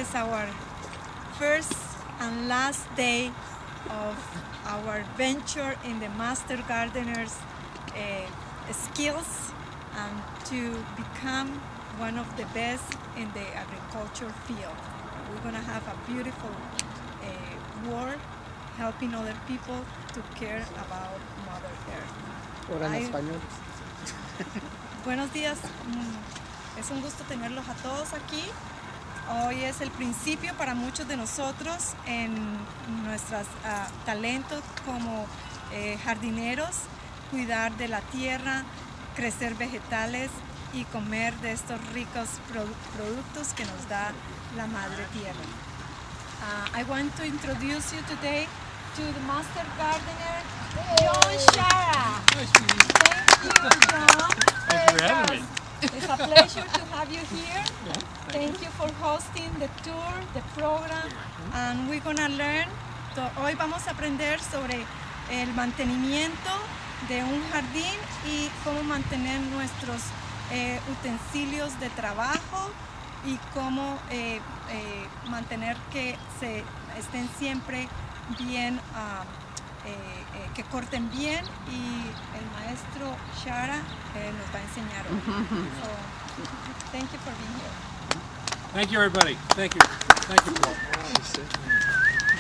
is our first and last day of our venture in the Master Gardener's skills and to become one of the best in the agriculture field. We're going to have a beautiful work helping other people to care about Mother Earth. Ahora en español. Buenos días, es un gusto tenerlos a todos aquí. Hoy es el principio para muchos de nosotros en nuestros talentos como jardineros, cuidar de la tierra, crecer vegetales y comer de estos ricos productos que nos da la Madre Tierra. I want to introduce you today to the Master Gardener, John Shara. Thank you, John. Thanks for having me. It's a pleasure to have you here. Thank you for hosting the tour, the program, and we're gonna learn. Hoy vamos a aprender sobre el mantenimiento de un jardín y cómo mantener nuestros utensilios de trabajo y cómo mantener que estén siempre bien, que corten bien, y el maestro Shara nos va a enseñar hoy. So, thank you for being here. Thank you, everybody. Thank you. Thank you, Paul.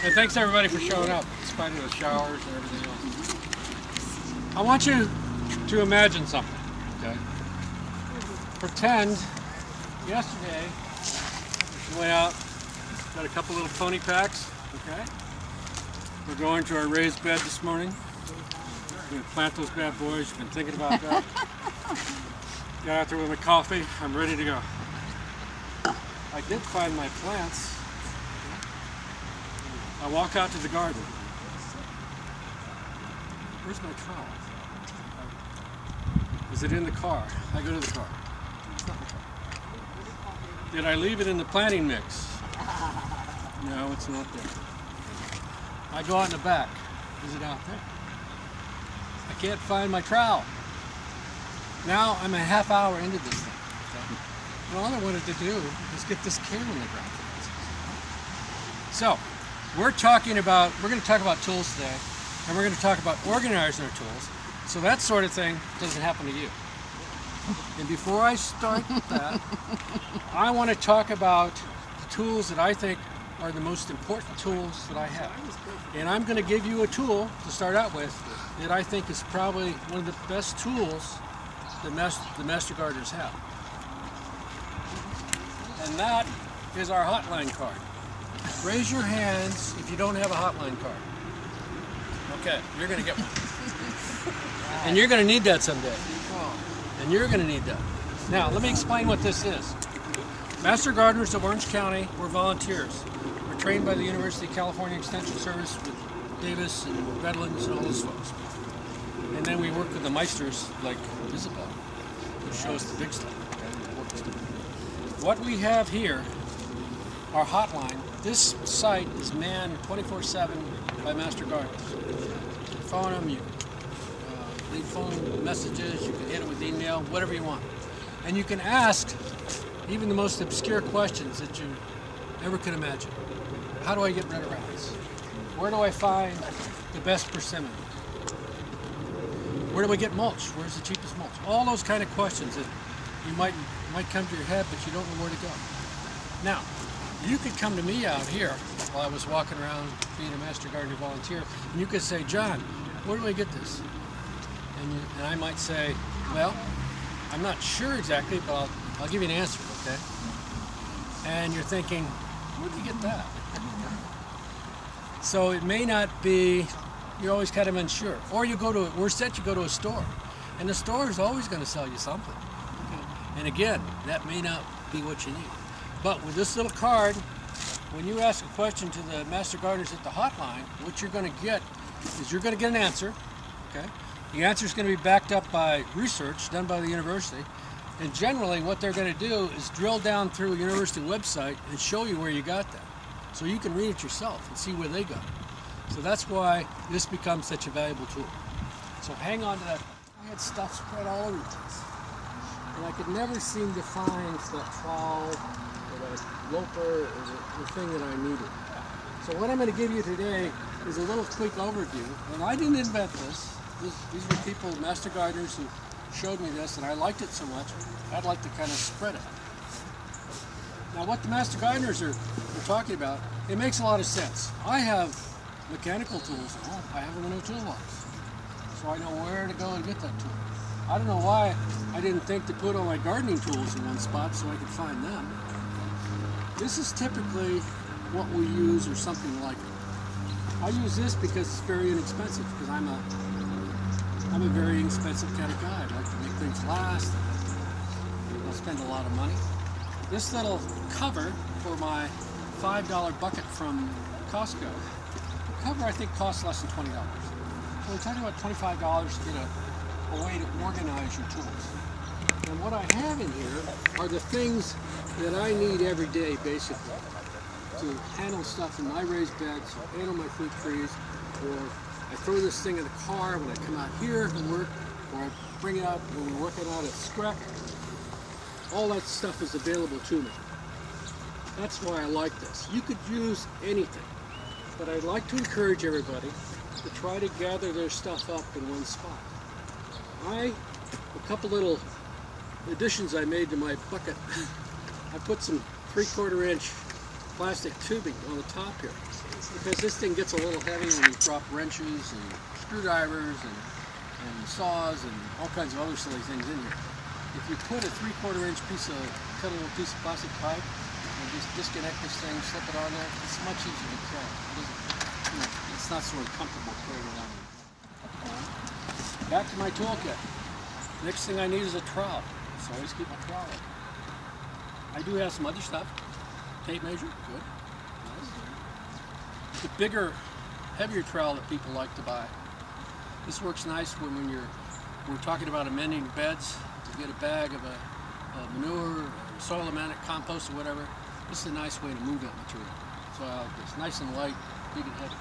And thanks, everybody, for showing up, in spite of the showers and everything else. I want you to imagine something, okay? Pretend yesterday we went out, got a couple little pony packs, okay? We're going to our raised bed this morning. We're going to plant those bad boys. You've been thinking about that. Got out there with my coffee. I'm ready to go. I did find my plants. I walk out to the garden. Where's my trowel? Is it in the car? I go to the car. It's not in the car. Did I leave it in the planting mix? No, it's not there. I go out in the back. Is it out there? I can't find my trowel. Now I'm a half hour into this thing. Okay? And all I wanted to do was get this can on the ground. So, we're going to talk about tools today, and we're going to talk about organizing our tools, so that sort of thing doesn't happen to you. And before I start that, I want to talk about the tools that I think are the most important tools that I have. And I'm going to give you a tool to start out with that I think is probably one of the best tools that the Master Gardeners have. And that is our hotline card. Raise your hands if you don't have a hotline card. Okay, you're going to get one. And you're going to need that someday. And you're going to need that. Now, let me explain what this is. Master Gardeners of Orange County, we're volunteers. We're trained by the University of California Extension Service with Davis and Redlands and all those folks. And then we work with the Meisters like Isabel, who shows the big stuff. What we have here, our hotline, this site is manned 24/7 by Master Gardeners. You can phone them, you leave phone messages, you can hit it with email, whatever you want. And you can ask even the most obscure questions that you ever could imagine. How do I get rid of rats? Where do I find the best persimmon? Where do I get mulch? Where's the cheapest mulch? All those kind of questions that you might come to your head, but you don't know where to go. Now, you could come to me out here while I was walking around being a Master Gardener volunteer, and you could say, John, where do I get this? And I might say, well, I'm not sure exactly, but I'll give you an answer, okay? And you're thinking, where did you get that? So it may not be, you're always kind of unsure. Or you go to, worse yet, you go to a store, and the store is always going to sell you something. And again, that may not be what you need. But with this little card, when you ask a question to the Master Gardeners at the hotline, what you're going to get is you're going to get an answer, okay? The answer is going to be backed up by research done by the university. And generally what they're going to do is drill down through a university website and show you where you got that. So you can read it yourself and see where they got it. So that's why this becomes such a valuable tool. So hang on to that. I had stuff spread all over the place. And I could never seem to find that trowel that loper or the thing that I needed. So what I'm going to give you today is a little quick overview. And I didn't invent this. These were people, master gardeners, who showed me this, and I liked it so much, I'd like to kind of spread it. Now what the master gardeners are talking about, it makes a lot of sense. I have mechanical tools at home. I have them in a toolbox. So I know where to go and get that tool. I don't know why I didn't think to put all my gardening tools in one spot so I could find them. This is typically what we use or something like it. I use this because it's very inexpensive, because I'm a very inexpensive kind of guy. I like to make things last. I'll spend a lot of money. This little cover for my $5 bucket from Costco, the cover I think costs less than $20. So we're talking about $25 to get a way to organize your tools. And what I have in here are the things that I need every day, basically, to handle stuff in my raised beds, or handle my fruit trees, or I throw this thing in the car when I come out here and work, or I bring it out when we're working out at Screc. All that stuff is available to me. That's why I like this. You could use anything, but I'd like to encourage everybody to try to gather their stuff up in one spot. A couple little additions I made to my bucket. I put some 3/4 inch plastic tubing on the top here, because this thing gets a little heavy when you drop wrenches and screwdrivers and saws and all kinds of other silly things in here. If you put a 3/4 inch cut a little piece of plastic pipe and just disconnect this thing, slip it on there, it's much easier to carry. It's not so uncomfortable carrying it on. Back to my toolkit. Next thing I need is a trowel. So I always keep my trowel. I do have some other stuff. Tape measure, good. Nice. The bigger, heavier trowel that people like to buy. This works nice when we're talking about amending beds. To get a bag of a manure, or soil amendment, compost, or whatever. This is a nice way to move that material. So it's nice and light, big and heavy.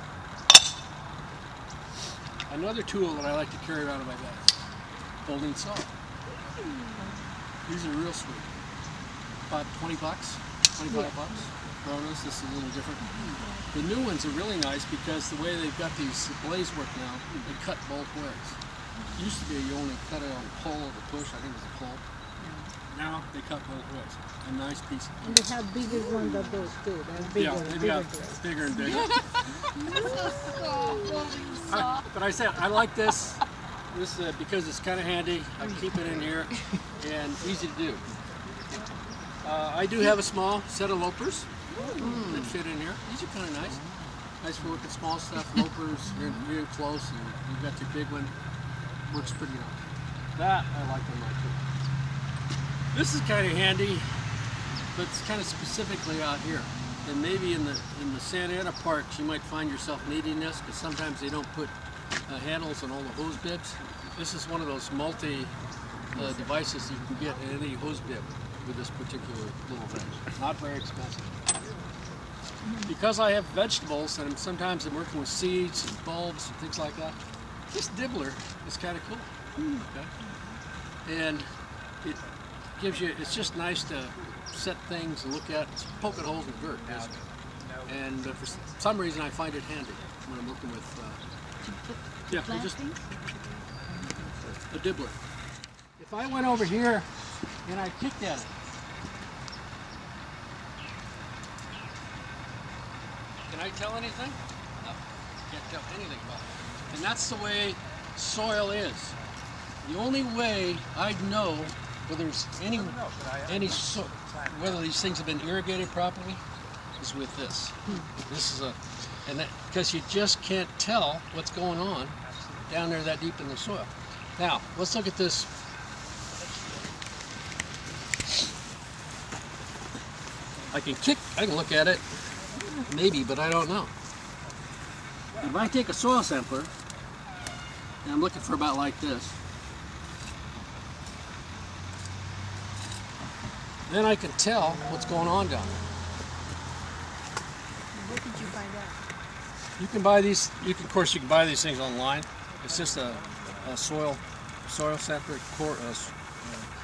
Another tool that I like to carry around in my bag, folding saw. These are real sweet. About 20 bucks, 25 bucks. Ronas, this is a little different. The new ones are really nice because the way they've got these blaze work now, they cut both ways. It used to be you only cut it on a pull or the push, I think it was a pull. Now they cut both ways. A nice piece. And they have bigger ones than those too. Bigger, yeah, they've got bigger and bigger. But I said, I like this. This because it's kind of handy. I can keep it in here and easy to do. I do have a small set of loppers that fit in here. These are kind of nice. Nice for working small stuff. Loppers, you're really close, and you've got your big one. Works pretty nice. That I like on my tool. This is kind of handy, but it's kind of specifically out here. And maybe in the Santa Ana parks, you might find yourself needing this, because sometimes they don't put handles on all the hose bibs. This is one of those multi devices you can get in any hose bib with this particular little thing. Not very expensive. Because I have vegetables and sometimes I'm working with seeds and bulbs and things like that, this dibbler is kind of cool. Okay? And it gives you, it's just nice to set things and look at. It's poking holes in dirt, basically. And for some reason I find it handy when I'm working with just a dibbler. If I went over here and I kicked at it, can I tell anything? No, can't tell anything about it. And that's the way soil is. The only way I'd know whether there's whether these things have been irrigated properly is with this. This is because you just can't tell what's going on down there that deep in the soil. Now, let's look at this. I can look at it, maybe, but I don't know. If I take a soil sampler, and I'm looking for about like this, then I can tell what's going on down there. Where did you find out? You can buy these. Of course, you can buy these things online. It's just a soil sampler.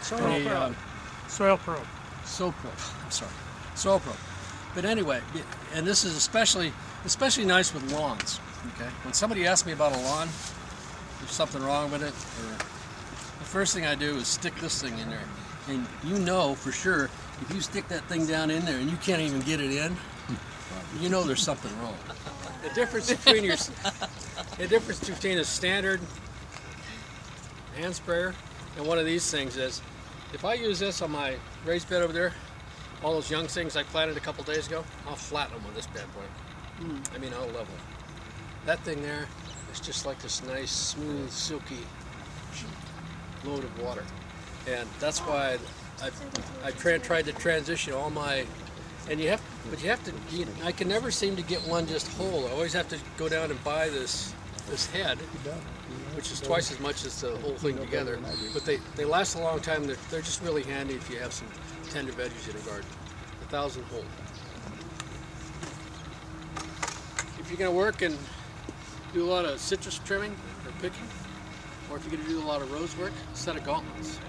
Soil Pro. I'm sorry. Soil Pro. But anyway, and this is especially nice with lawns. Okay, when somebody asks me about a lawn, there's something wrong with it, or the first thing I do is stick this thing in there, and you know for sure if you stick that thing down in there and you can't even get it in, you know there's something wrong. The difference between a standard hand sprayer and one of these things is, if I use this on my raised bed over there, all those young things I planted a couple days ago, I'll flatten them with this bad boy. I mean, I'll level them. That thing there is just like this nice, smooth, silky load of water, and that's why I tried to transition all my. And you have to. I can never seem to get one just whole. I always have to go down and buy this head, which is twice as much as the whole thing together. But they last a long time. They're just really handy if you have some tender veggies in a garden. 1,000 whole. If you're going to work and do a lot of citrus trimming or picking, or if you're going to do a lot of rose work, a set of gauntlets.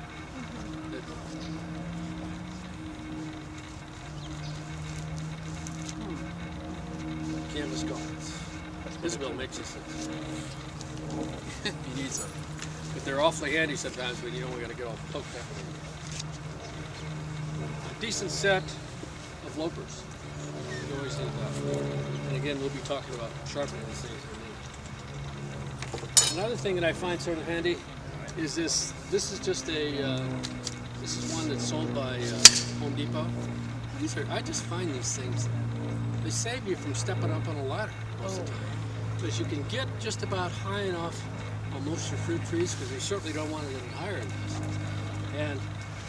Canvas gauntlets. Isabel makes us things. He needs them. But they're awfully handy sometimes when you know we got to get all poked up. A decent set of lopers. You always need that. And again, we'll be talking about sharpening these things in a minute. Another thing that I find sort of handy is this. This is just a. This is one that's sold by Home Depot. I just find these things. They save you from stepping up on a ladder most of the time, because you can get just about high enough on most of your fruit trees, because they certainly don't want it any higher than this. And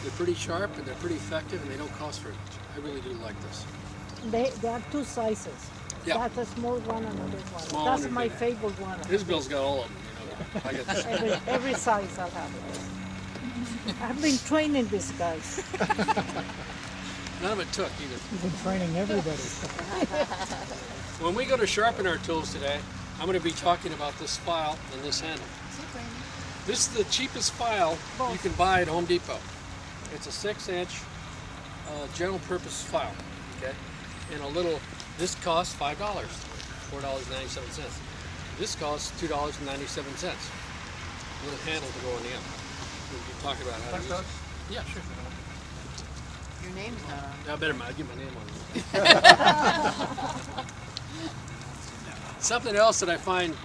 they're pretty sharp and they're pretty effective, and they don't cost very much. I really do like this. There are two sizes. Yeah. That's a small one and a big one. Small That's one and my big. favorite one. Isabel's got all of them. You know. I got this. Every size I'll have it. I've been training these guys. None of it took either. You've been training everybody. When we go to sharpen our tools today, I'm going to be talking about this file and this handle. This is the cheapest file you can buy at Home Depot. It's a 6-inch general purpose file, okay? And a little, this costs $5, $4.97. This costs $2.97. A little handle to go on the end. We'll be talking about how to use it. Yeah, sure. Your name's not on. I better not get my name on it. Something else that I find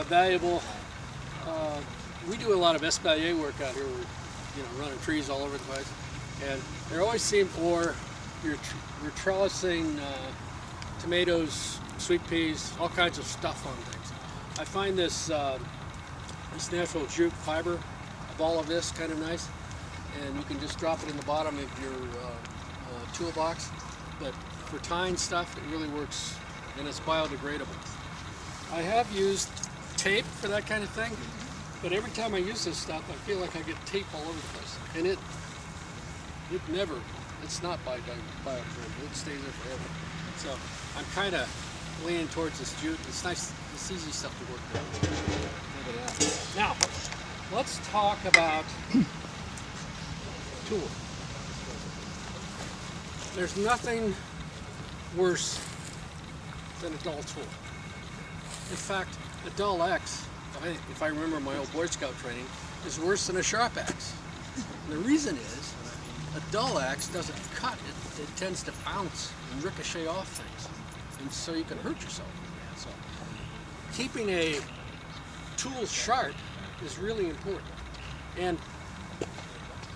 valuable, we do a lot of espalier work out here. We're running trees all over the place, and there always seem, or you're trellising tomatoes, sweet peas, all kinds of stuff on things. I find this this natural jute fiber of all of this kind of nice. And you can just drop it in the bottom of your toolbox. But for tying stuff, it really works, and it's biodegradable. I have used tape for that kind of thing, but every time I use this stuff, I feel like I get tape all over the place. And it's not biodegradable. It stays there forever. So I'm kind of leaning towards this jute. It's nice, it's easy stuff to work with. Now, let's talk about tool. There's nothing worse than a dull tool. In fact, a dull axe, if I remember my old Boy Scout training, is worse than a sharp axe. And the reason is, a dull axe doesn't cut, it tends to bounce and ricochet off things. And so you can hurt yourself. So keeping a tool sharp is really important. And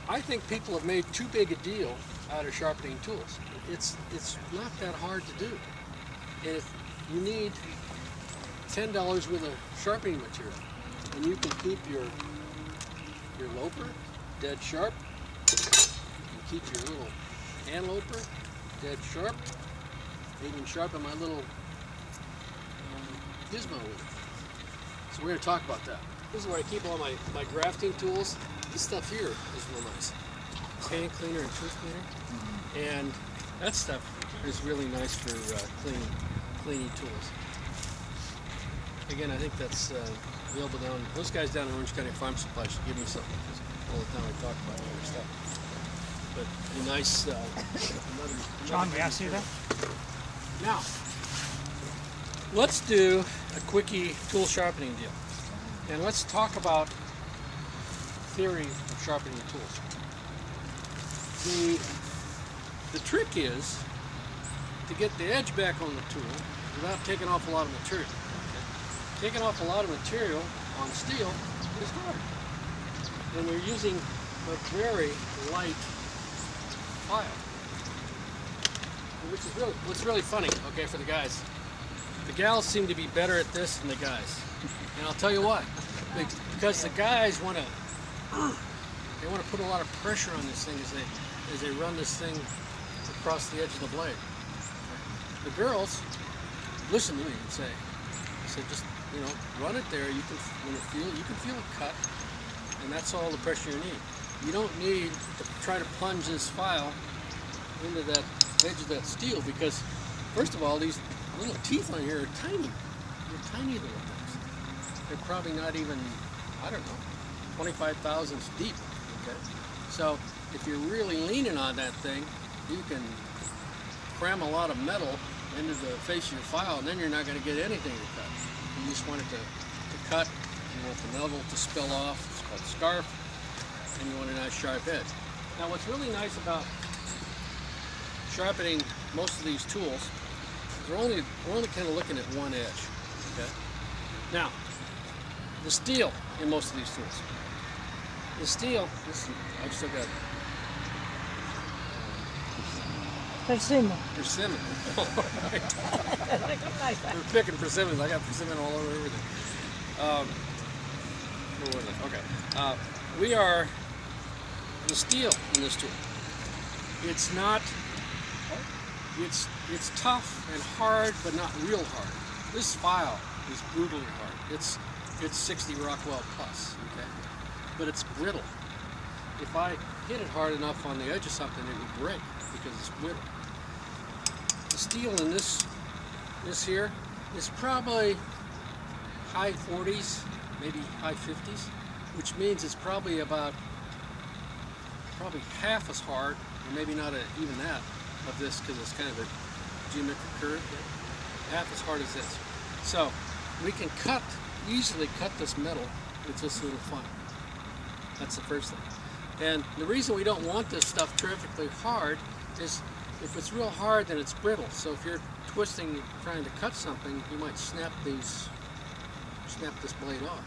I think people have made too big a deal out of sharpening tools. It's not that hard to do. And if you need $10 worth of sharpening material, and you can keep your loper dead sharp, you can keep your little hand loper dead sharp, even sharpen my little gizmo with it. So we're going to talk about that. This is where I keep all my grafting tools. This stuff here is real nice. Hand cleaner and tooth cleaner. And that stuff is really nice for cleaning tools. Again, I think that's available down. Those guys down in Orange County Farm Supply should give me something all the time I talk about other stuff. but a nice John, may I see that? Now, let's do a quickie tool sharpening deal. And let's talk about theory of sharpening tools. The trick is to get the edge back on the tool without taking off a lot of material. Okay? Taking off a lot of material on steel is hard. And we're using a very light file. Which is really, what's really funny, okay, for the guys. The gals seem to be better at this than the guys. And I'll tell you why. Because the guys want to put a lot of pressure on this thing as they run this thing across the edge of the blade. The girls listen to me and say, just, you know, run it there. You can feel it cut, and that's all the pressure you need. You don't need to try to plunge this file into that edge of that steel, because first of all, these little teeth on here are tiny. They're tiny little things. They're probably not even, I don't know, 25 thousandths deep. Okay, so if you're really leaning on that thing, you can cram a lot of metal into the face of your file, and then you're not going to get anything to cut. You just want it to cut. You want the metal to spill off. It's called scarf, and you want a nice sharp edge. Now, what's really nice about sharpening most of these tools is we're only kind of looking at one edge. Okay. Now, the steel in most of these tools. The steel. I've still got Persimmon. persimmon. All right. Recognize that. We're picking persimmons. I got persimmon all over everything. Where was it? Okay. We are the steel in this tool. It's not. It's tough and hard, but not real hard. This file is brutally hard. It's 60 Rockwell plus. Okay, but it's brittle. If I hit it hard enough on the edge of something, it would break because it's brittle. The steel in this here is probably high 40s, maybe high 50s, which means it's probably half as hard, or maybe not even that, of this, because it's kind of a geometric curve, but half as hard as this. So we can easily cut this metal with this little file. That's the first thing. And the reason we don't want this stuff terrifically hard is if it's real hard, then it's brittle. So if you're twisting, trying to cut something, you might snap this blade off.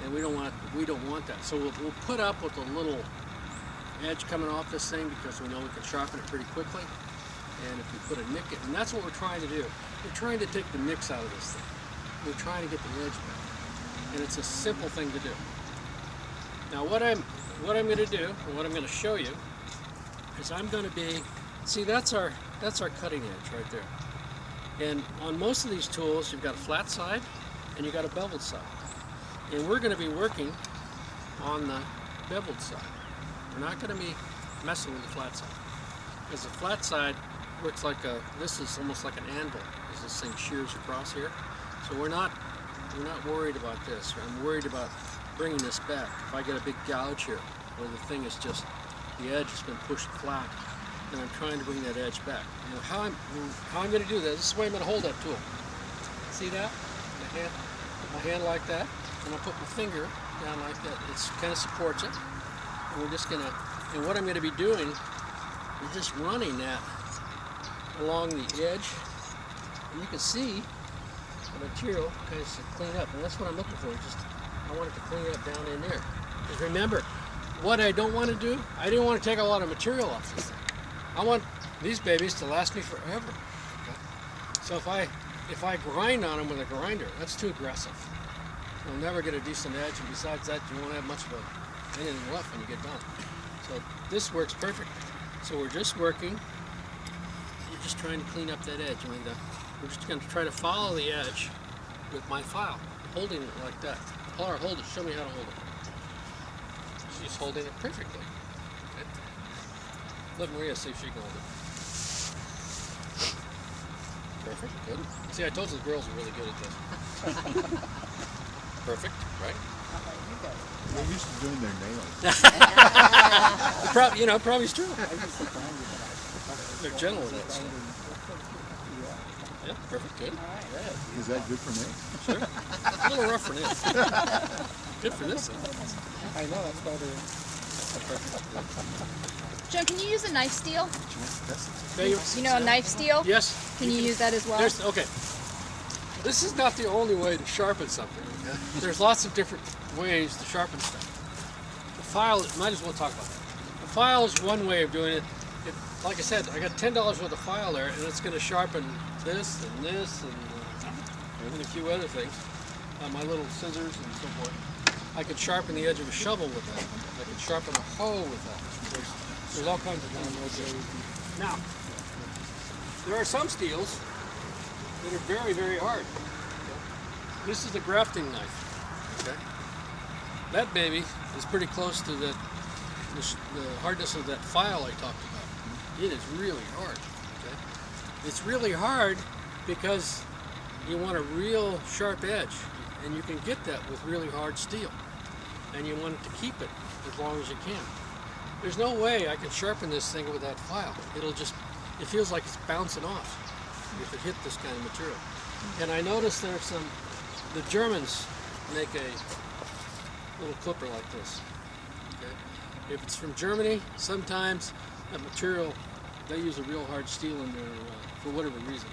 And we don't want that. So we'll put up with a little edge coming off this thing because we know we can sharpen it pretty quickly. And if we put a nick in, and that's what we're trying to do. We're trying to take the nicks out of this thing. We're trying to get the edge back. And it's a simple thing to do. Now what I'm going to do, and what I'm going to show you, is I'm going to be, see, that's our cutting edge right there. And on most of these tools, you've got a flat side and you've got a beveled side. And we're going to be working on the beveled side. We're not going to be messing with the flat side, because the flat side works like this is almost like an anvil as this thing shears across here. So we're not worried about this. I'm worried about bringing this back. If I get a big gouge here, where the thing is just, the edge has been pushed flat, then I'm trying to bring that edge back. And how I'm going to do this is the way I'm going to hold that tool. See that? My hand like that, and I'll put my finger down like that. It kind of supports it. And we're just going to, and what I'm going to be doing is just running that along the edge. And you can see the material kind of clean up. And that's what I'm looking for. I want it to clean up down in there. Because remember, what I don't want to do, I didn't want to take a lot of material off this thing. I want these babies to last me forever. Okay? So if I grind on them with a grinder, that's too aggressive. You'll never get a decent edge, and besides that, you won't have much of anything left when you get done. So this works perfect. So we're just working, we're just trying to clean up that edge. We're just going to try to follow the edge with my file, holding it like that. Paula, hold it. Show me how to hold it. She's holding it perfectly. Okay. Let Maria see if she can hold it. Perfect. Good. See, I told you the girls are really good at this. Perfect. Right? They're used to doing their nails. Probably it's true. They're gentle with that stuff. Yeah, perfect, good. Is that good for nails? Sure. A little rough for nails. Good for this. I know, that's why they're... Joe, can you use a knife steel? Okay, You know a knife steel? yes. Can you use that as well? Okay. This is not the only way to sharpen something. Okay? There's lots of different ways to sharpen stuff. The file, might as well talk about that. The file is one way of doing it. Like I said, I got $10 worth of file there, and it's going to sharpen this and a few other things. My little scissors and so forth. I could sharpen the edge of a shovel with that. I could sharpen a hoe with that. There's all kinds of things. Now, there are some steels that are very, very hard. Okay? This is the grafting knife. Okay? That baby is pretty close to the hardness of that file I talked about. It is really hard. Okay? It's really hard because you want a real sharp edge, and you can get that with really hard steel. And you want to keep it as long as you can. There's no way I can sharpen this thing with that file. It feels like it's bouncing off if it hit this kind of material. And I noticed the Germans make a little clipper like this. Okay? If it's from Germany, sometimes that material, they use a real hard steel in there for whatever reason.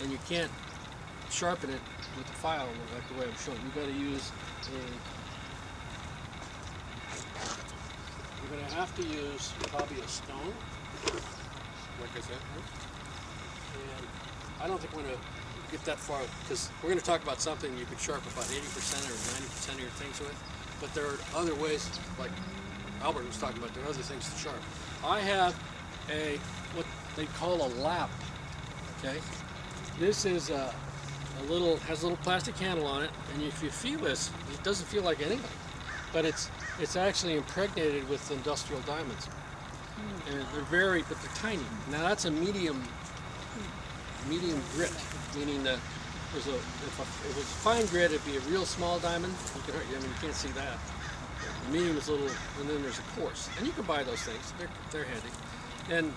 And you can't sharpen it with the file like the way I'm showing. You've got to use you're going to have to use probably a stone, like I said. And I don't think we're going to get that far, because we're going to talk about something you could sharpen about 80% or 90% of your things with, but there are other ways, like Albert was talking about, there are other things to sharpen. I have what they call a lap, okay? This is has a little plastic handle on it, and if you feel this, it doesn't feel like anything, but it's actually impregnated with industrial diamonds, and they're tiny. Now that's a medium grit, meaning that if it was fine grit, it'd be a real small diamond. You can't see that. The medium is little, and then there's a coarse, and you can buy those things. They're handy. And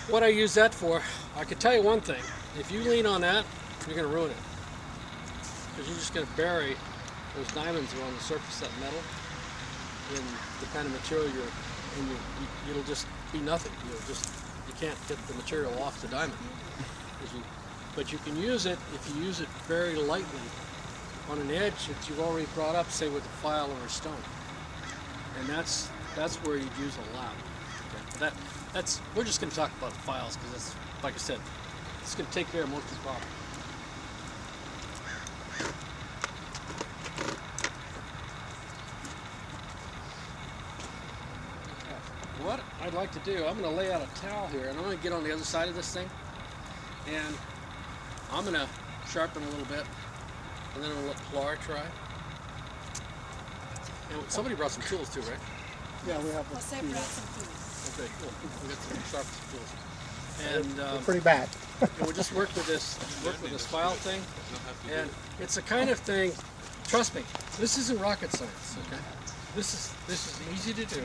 what I use that for, I can tell you one thing: if you lean on that, you're going to ruin it, because you're just going to bury those diamonds are on the surface of that metal in the kind of material it'll just be nothing. You can't get the material off the diamond. But you can use it if you use it very lightly on an edge that you've already brought up, say with a file or a stone. And that's where you'd use a lap. Okay? We're just going to talk about files, because that's, like I said, it's going to take care of most of the problem. What I'd like to do, I'm going to lay out a towel here, and I'm going to get on the other side of this thing, and I'm going to sharpen a little bit, and then I'm going to let Pilar try. And somebody brought some tools too, right? Yeah, we have Jose brought some tools. Okay, cool. We got some sharp tools. And pretty bad. and we'll just work with this file thing, and it's the kind of thing. Trust me, this isn't rocket science. Okay, this is easy to do.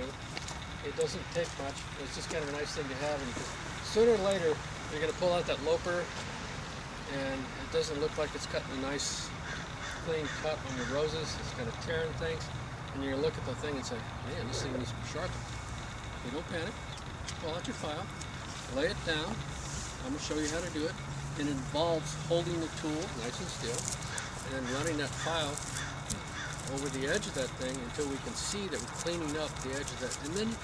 It doesn't take much. It's just kind of a nice thing to have, and sooner or later you're going to pull out that loper, and it doesn't look like it's cutting a nice clean cut on your roses. It's kind of tearing things, and you're going to look at the thing and say, man, this thing needs to be sharpened. You don't panic. Pull out your file, lay it down. I'm going to show you how to do it. It involves holding the tool nice and still, and then running that file over the edge of that thing until we can see that we're cleaning up the edge of that. And then you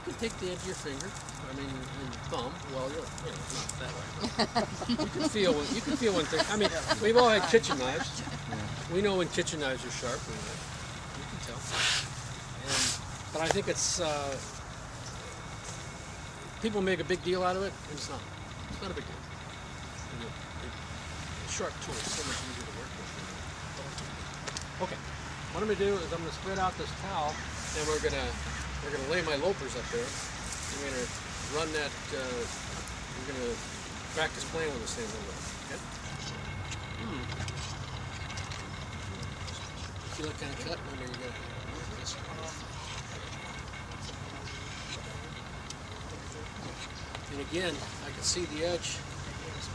can take the edge of your finger, and your thumb. Well, not that way. You can feel when things. I mean, we've all had kitchen knives. We know when kitchen knives are sharp. You can tell. But I think it's people make a big deal out of it, and it's not. It's not a big deal. Sharp tool is so much easier to work with. Okay. What I'm going to do is I'm going to spread out this towel, and we're going to lay my loapers up there. I'm going to run that. We're going to practice playing with this thing a little bit. Okay. feel it kind of cutting under you got this. And again, I can see the edge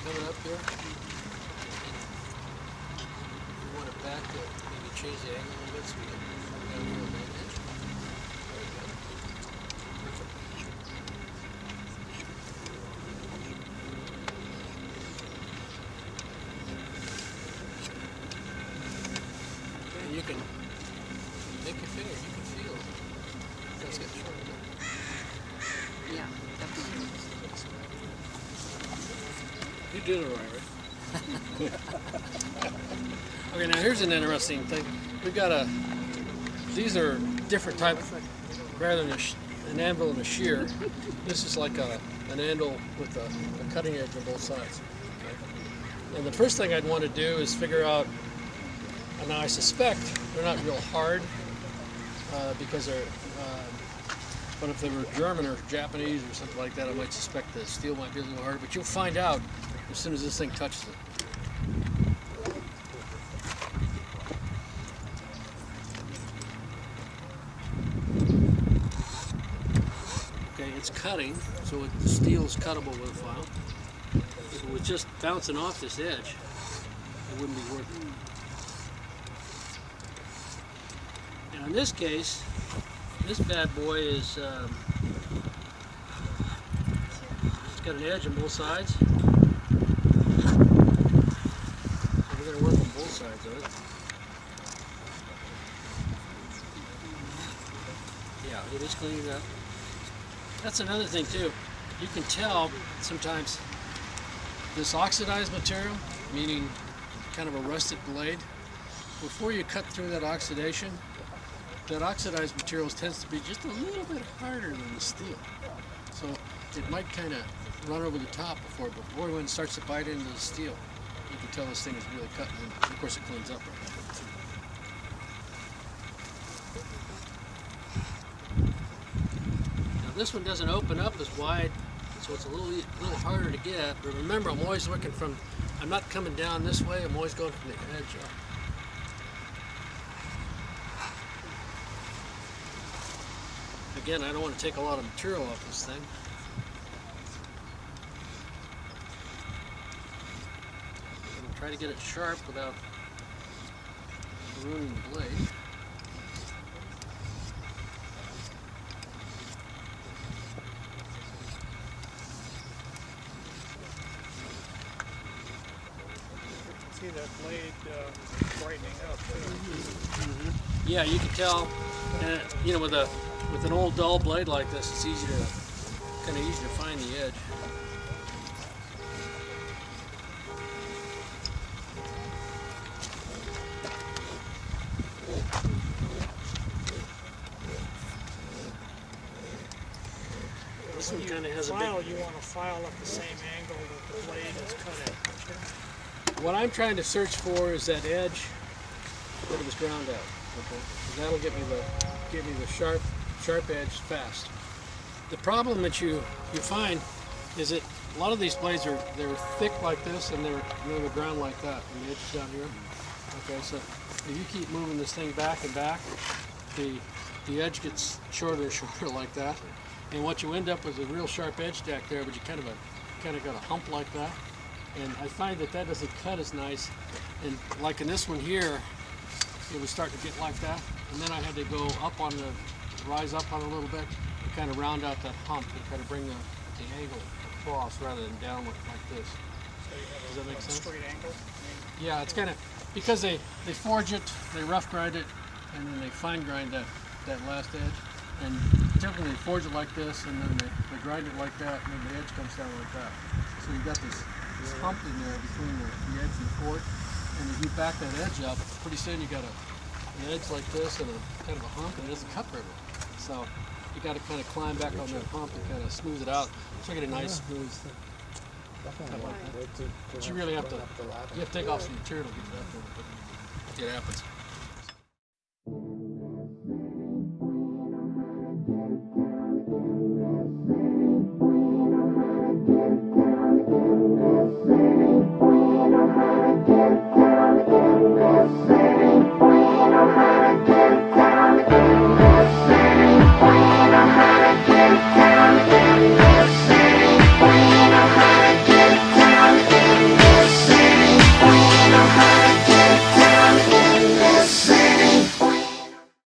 coming up here. You want it back to maybe change the angle a little bit so we can come down here on that edge. There you go. Perfect. And you can make your finger, you can feel it. It's getting shorter. Yeah, definitely. You did it right, right? Okay, now here's an interesting thing. We've got these are different type, rather than an anvil and a shear. This is like an anvil with a cutting edge on both sides. Okay? And the first thing I'd want to do is figure out, and now I suspect they're not real hard because they're, but if they were German or Japanese or something like that, I might suspect the steel might be a little harder, but you'll find out as soon as this thing touches it. Okay, it's cutting, so the steel is cuttable with a file. If it was just bouncing off this edge, it wouldn't be worth it. Now in this case, this bad boy is it's got an edge on both sides. We're going to work on both sides of it. Yeah, it is cleaning up. That's another thing too. You can tell sometimes this oxidized material, meaning kind of a rusted blade, before you cut through that oxidation, that oxidized material tends to be just a little bit harder than the steel. So it might kind of run over the top before when it starts to bite into the steel. You can tell this thing is really cutting, and of course it cleans up right now. Now this one doesn't open up as wide, so it's a little harder to get. But remember, I'm always looking from, I'm not coming down this way, I'm always going from the edge up. Again, I don't want to take a lot of material off this thing. I'm try to get it sharp without ruining the blade. See that blade brightening up too. Yeah, you can tell. You know, with an old dull blade like this, it's kind of easy to find the edge. This one kind of has a big. You want to file at the same angle that the blade is cut at. What I'm trying to search for is that edge that it was ground out. Okay, and that'll get me the sharp edge fast. The problem that you find is that a lot of these blades they're thick like this, and they're ground like that, and the edge is down here. Okay, so if you keep moving this thing back and back, the edge gets shorter and shorter like that, and what you end up with is a real sharp edge stack there, but you kind of got a hump like that. And I find that doesn't cut as nice, and like in this one here, it was starting to get like that, and then I had to go rise up on it a little bit, and kind of round out that hump and kind of bring the angle across rather than downward like this. Does that make sense? Straight angle? Yeah, it's kind of, because they forge it, they rough grind it, and then they fine grind that last edge. And typically they forge it like this, and then they grind it like that, and then the edge comes down like that. So you got this hump in there between the edge and the forge, and if you back that edge up, pretty soon you got an edge like this and a kind of a hump, and it doesn't cut very well. So you got to kind of climb back on that hump and kind of smooth it out. So you get a nice smooth cut like that. But you really have to take off some material to get it up there, but it happens.